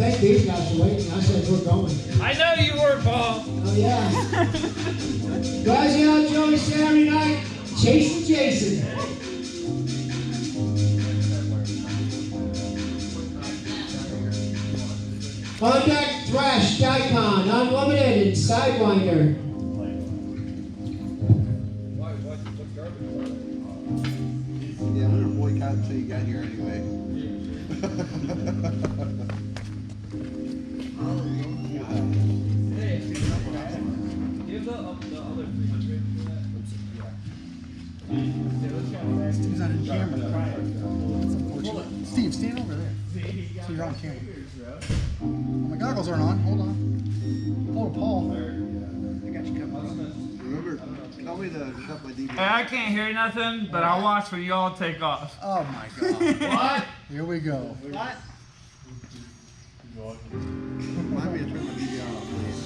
thank these guys for waiting. I said we're going. I know you were, Paul. Oh, yeah. Graziano, Joey, Saturday night, Chasing Jason. Contact Thrash, Daikon, Unlimited, and Sidewinder. Yeah, I'm gonna boycott until you got here anyway. Give the other 300. Steve's not in camera. That's unfortunate. Steve, stand over there. So you're on camera. My goggles aren't on. Hold on. Oh, Paul. I got you covered. Remember, tell me to cut my DVD. Hey, I can't hear nothing, but I'll watch when y'all take off. Oh my God. What? Here we go. What? Remind me to turn my DVD off, please.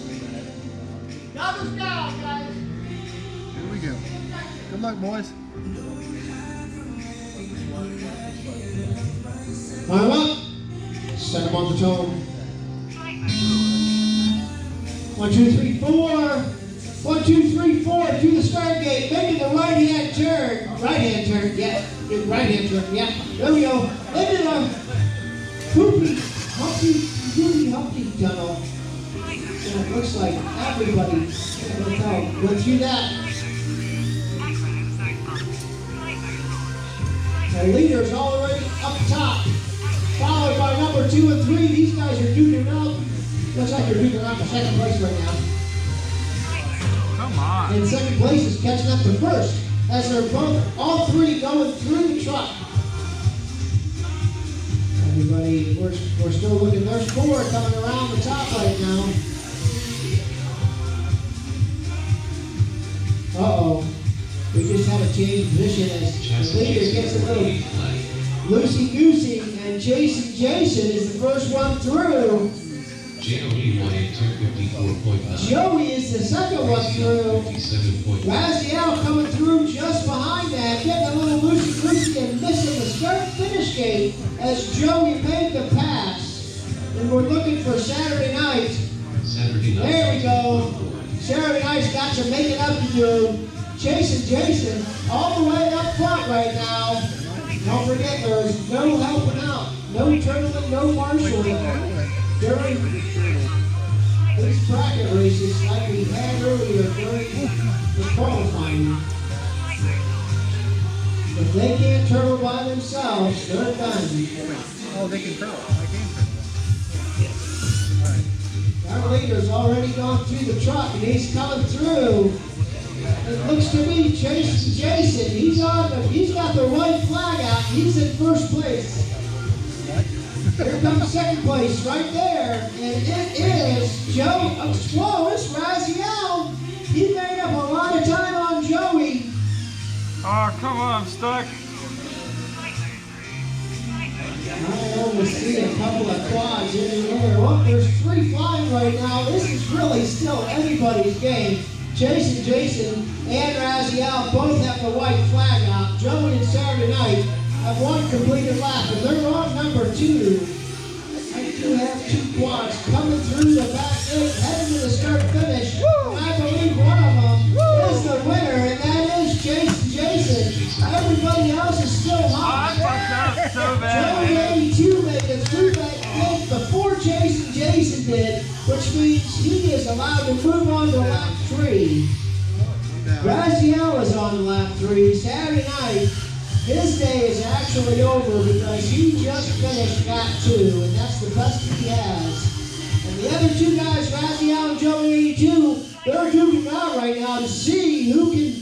Double down, guys. Here we go. Good luck, boys. Line up. Second one for tone. 1, 2, 3, 4. 1, 2, 3, 4 to the start gate. Making the right hand turn. Right hand turn, yeah. Right hand turn, yeah. There we go. Into the Humpty tunnel. And it looks like everybody went through that. The leader's already up top, followed by number 2 and 3. These guys are duking out. Looks like they're duking out for second place right now. Come on. And second place is catching up to first, as they're both, all three going through the truck. Everybody, we're still looking. There's 4 coming around the top right now. Uh-oh. We just had a change of position as the leader gets a little loosey-goosey, and Jason is the first one through. Joey wanted 254.9. Joey is the second one through. 57.9. Raziel coming through just behind that, getting a little loosey-goosey and missing the start-finish gate as Joey made the pass. And we're looking for Saturday night. Saturday night. There we go. Saturday night's got some making up to do. Jason, all the way up front right now. Don't forget, there's no helping out. No turtling, no marshalling during these bracket races like we had earlier during the qualifying. If they can't turtle by themselves, they're done. Oh, they can turtle. I can turtle. Our leader's already gone through the truck and he's coming through. It looks to me Jason. He's got the white flag out. He's in first place. Here comes second place right there, and it is Joe. Whoa, it's Raziel. He made up a lot of time on Joey. Oh, come on, I'm stuck. I only see a couple of quads in the air. Well, there's 3 flying right now. This is really still anybody's game. Jason, and Raziel both have the white flag out. Joey and Saturday Night have 1 completed lap, and they're on number 2. I do have 2 quads coming through the back gate, heading to the start finish. And I believe one of them is the winner, and that is Jason. Everybody else is still hot. I fucked up so bad, Joey man. 82 made it through that gate before Jason did, which means he is allowed to move on to lap 3. Raziel is on lap 3. Saturday night, his day is actually over because he just finished lap 2, and that's the best he has. And the other 2 guys, Raziel and Joey 82, they're duking out right now to see who can